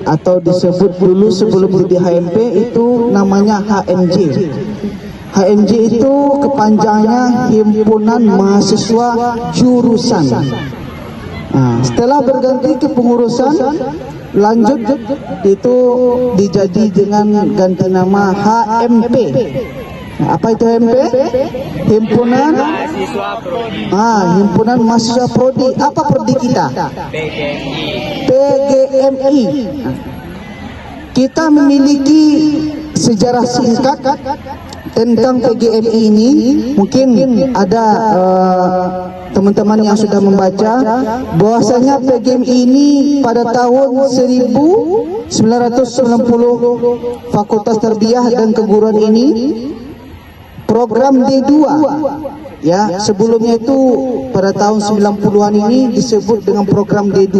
atau disebut dulu sebelum jadi HMP itu namanya HMJ. HMJ itu kepanjangannya Himpunan Mahasiswa Jurusan. Nah, setelah berganti kepengurusan, lanjut itu dijadi dengan ganti nama HMP. Nah, apa itu HMP? Himpunan Mahasiswa Prodi. Himpunan Mahasiswa Prodi. Apa prodi kita? PGMI. Kita memiliki sejarah singkat tentang PGMI ini. Mungkin ada teman-teman yang sudah membaca bahwasanya PGMI ini pada tahun 1990 Fakultas Tarbiyah dan Keguruan ini program D2, ya, sebelumnya itu pada tahun 90-an ini disebut dengan program D2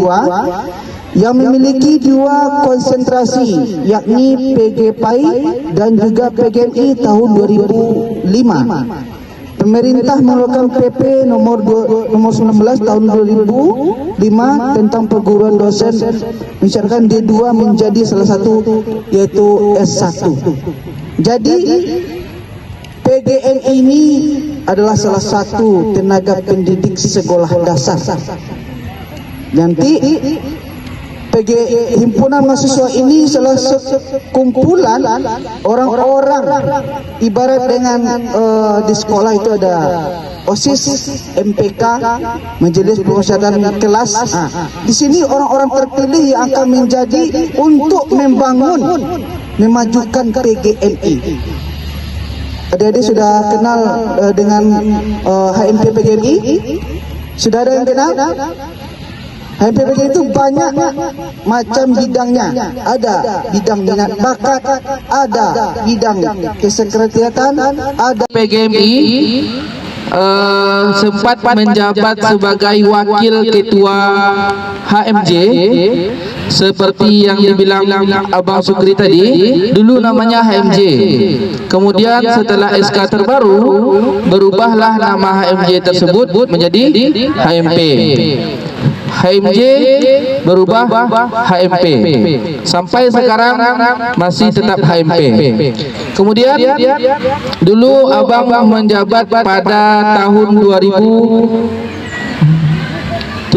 yang memiliki dua konsentrasi, yakni PGPAI dan juga PGMI tahun 2005. Pemerintah mengeluarkan PP nomor 19 tahun 2005 tentang perguruan dosen, mensyaratkan D2 menjadi salah satu, yaitu S1. Jadi PGMI ini adalah salah satu tenaga pendidik sekolah dasar. Nanti Himpunan Mahasiswa ini salah satu kumpulan orang-orang, ibarat dengan di sekolah itu ada OSIS, MPK, Majelis Permusyawaratan Kelas. Di sini orang-orang terpilih yang akan menjadi untuk membangun, memajukan PGMI. Adik-adik sudah kenal dengan HMP PGMI? Sudah ada yang kenal? HMP PGMI itu banyak macam bidangnya. Ada bidang minat bakat, ada bidang kesekretariatan, ada. PGMI sempat menjabat sebagai wakil ketua HMJ seperti yang dibilang Abang Sukri tadi. Dulu namanya HMJ, kemudian setelah SK terbaru berubahlah nama HMJ tersebut menjadi HMP. HMJ berubah HMP sampai sekarang masih tetap HMP. Kemudian dulu Abang menjabat pada tahun 2017.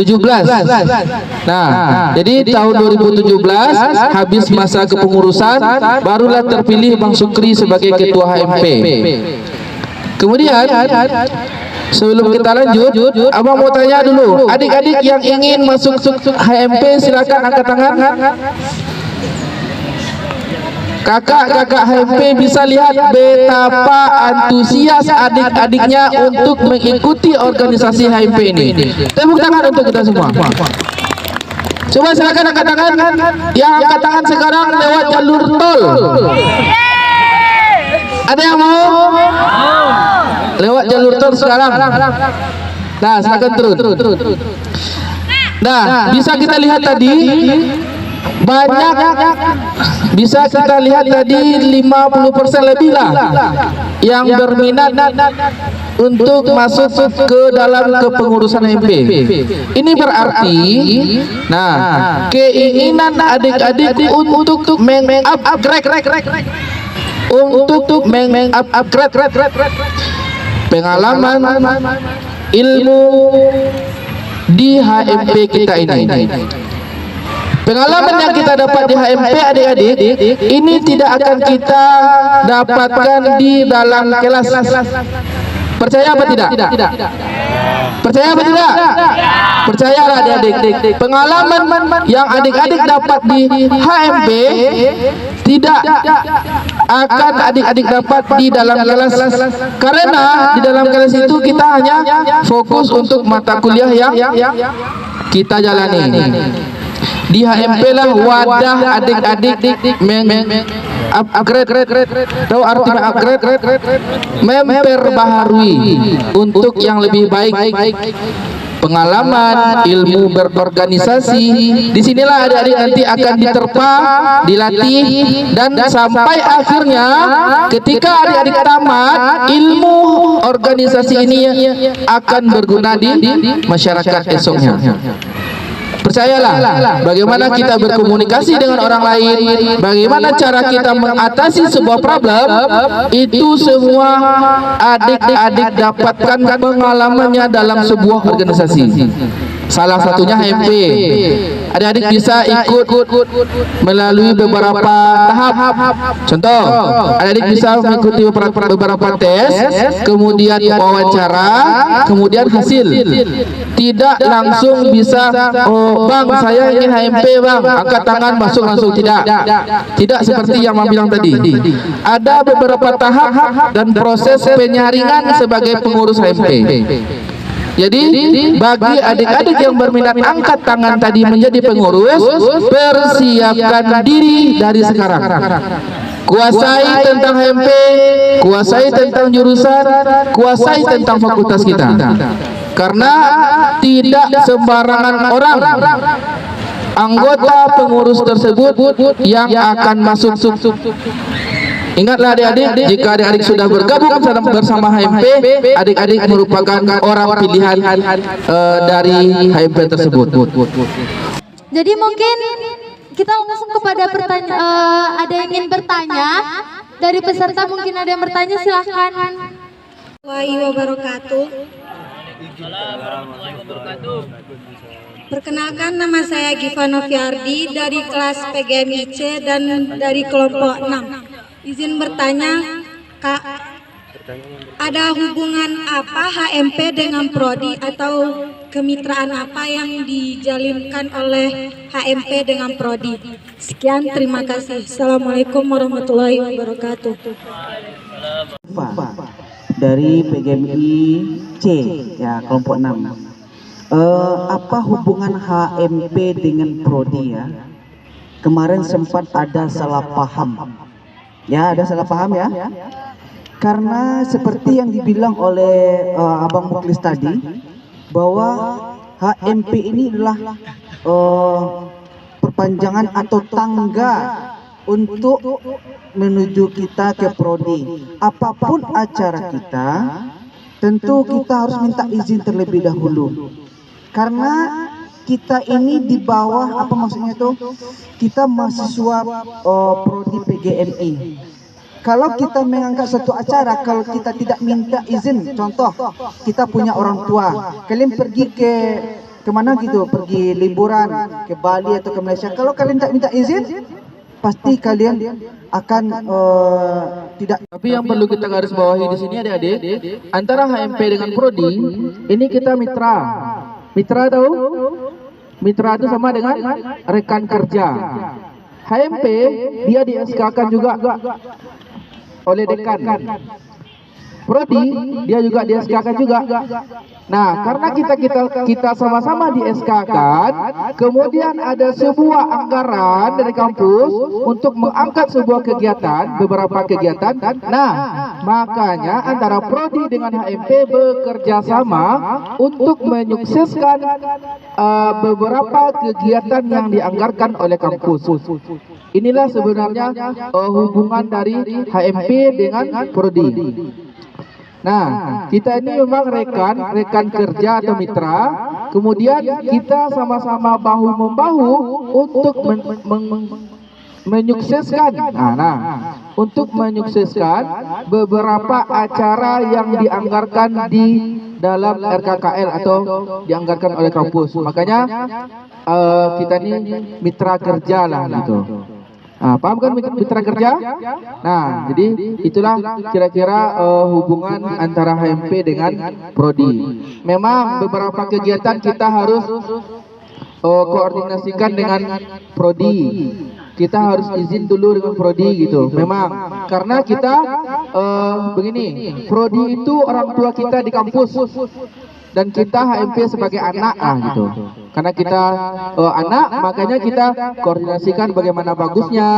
Nah, jadi tahun 2017 habis masa kepengurusan barulah terpilih Bang Sukri sebagai ketua HMP. Kemudian sebelum kita lanjut, Abang mau tanya dulu, adik-adik yang ingin masuk HMP silakan angkat tangan. Kakak-kakak HMP bisa lihat betapa antusias adik-adiknya untuk mengikuti organisasi HMP ini. Tepuk tangan untuk kita semua. Coba silakan angkat tangan. Yang angkat tangan sekarang lewat jalur tol. Ada yang mau? Lewat jalur tol sekarang. Nah, silakan turun. Nah, bisa kita lihat tadi banyak, bisa kita lihat tadi 50% lebih lah yang berminat untuk masuk ke dalam kepengurusan HMP. Ini berarti, nah, keinginan adik-adik untuk mengupgrade pengalaman ilmu di HMP kita ini. Pengalaman yang kita dapat di HMP adik-adik ini tidak akan kita dapatkan di dalam kelas. Percaya apa tidak? Percaya apa tidak? Percayalah adik-adik. Pengalaman yang adik-adik dapat di HMP tidak akan adik-adik dapat di dalam kelas, karena di dalam kelas itu kita hanya fokus untuk mata kuliah yang kita jalani. Di HMP lah wadah adik-adik upgrade, tahu artinya upgrade? Memperbaharui untuk yang lebih baik. Pengalaman, ilmu berorganisasi, disinilah adik-adik nanti akan diterpa, dilatih, dan sampai akhirnya ketika adik-adik tamat, ilmu organisasi ini akan berguna di masyarakat esoknya. Percayalah, bagaimana kita berkomunikasi dengan orang lain, bagaimana cara kita mengatasi sebuah problem, itu semua adik-adik dapatkan pengalamannya dalam sebuah organisasi. Salah satunya HMP. Adik-adik bisa ikut melalui beberapa tahap. Contoh, adik-adik bisa mengikuti beberapa tes, kemudian wawancara, kemudian hasil. Tidak langsung bisa, oh bang saya ingin HMP bang, angkat tangan masuk langsung, tidak. Tidak seperti yang Mam bilang tadi. Ada beberapa tahap dan proses penyaringan sebagai pengurus HMP. Jadi bagi adik-adik yang berminat angkat tangan tadi menjadi pengurus, persiapkan diri dari sekarang. Kuasai tentang HMP, kuasai tentang jurusan, kuasai tentang fakultas kita. Karena tidak sembarangan orang anggota pengurus tersebut yang akan masuk. Ingatlah adik-adik, jika adik-adik sudah bergabung bersama HMP, adik-adik merupakan orang pilihan dari HMP tersebut. Jadi mungkin kita langsung kepada pertanyaan. Ada yang ingin bertanya dari peserta, mungkin ada yang bertanya, silahkan. Warahmatullahi wabarakatuh. Perkenalkan, nama saya Giva Noviardi dari kelas PGMIC dan dari kelompok 6. Izin bertanya, Kak, ada hubungan apa HMP dengan Prodi atau kemitraan apa yang dijalinkan oleh HMP dengan Prodi? Sekian, terima kasih. Assalamualaikum warahmatullahi wabarakatuh. Dari PGMI C, ya kelompok 6. Apa hubungan HMP dengan Prodi ya? Kemarin sempat ada salah paham. Ya, ada salah paham ya. Karena seperti yang dibilang oleh Abang Muklis tadi, bahwa HMP ini adalah perpanjangan atau tangga untuk menuju kita ke Prodi. Apapun acara kita, tentu kita harus minta izin terlebih dahulu. Karena kita ini di bawah, apa maksudnya itu? Kita mahasiswa Prodi PGMI. Kalau kita mengangkat satu acara, kalau kita tidak minta izin, contoh kita punya orang tua, kalian pergi ke mana gitu, pergi liburan ke Bali atau ke Malaysia, kalau kalian tak minta izin, pasti kalian akan tidak. Tapi yang perlu kita garis bawahi di sini adik-adik, antara HMP dengan Prodi, ini kita mitra. Mitra tahu? Mitra itu sama dengan rekan kerja. HMP dia di SK-kan juga oleh dekan. Prodi dia juga di SK-kan juga. Nah, karena kita sama-sama di SK-kan, kemudian ada sebuah anggaran dari kampus untuk mengangkat sebuah kegiatan, beberapa kegiatan. Nah, makanya antara Prodi dengan HMP bekerja sama untuk menyukseskan beberapa kegiatan yang dianggarkan oleh kampus. Inilah sebenarnya hubungan dari HMP dengan Prodi. Nah, kita ini memang rekan kerja atau mitra. Kemudian kita sama-sama bahu-membahu untuk menyukseskan, untuk menyukseskan beberapa acara yang dianggarkan di dalam RKKL atau dianggarkan oleh kampus. Makanya kita ini mitra kerja lah gitu. Paham kan mitra kerja? Nah, jadi itulah kira-kira hubungan antara HMP dengan Prodi. Memang beberapa kegiatan kita harus koordinasikan dengan Prodi. Kita harus izin dulu dengan Prodi gitu. Memang karena kita begini, Prodi itu orang tua kita di kampus dan kita HMP sebagai anak gitu. Karena kita anak, makanya kita koordinasikan bagaimana bagusnya,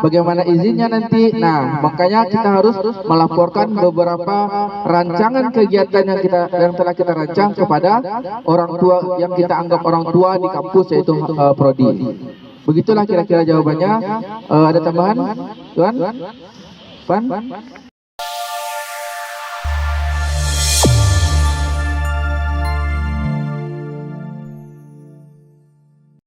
bagaimana izinnya nanti. Nah, makanya kita harus melaporkan beberapa rancangan kegiatan yang telah kita rancang kepada orang tua yang kita anggap orang tua di kampus, yaitu Prodi. Begitulah kira-kira jawabannya. Ada tambahan, Tuan?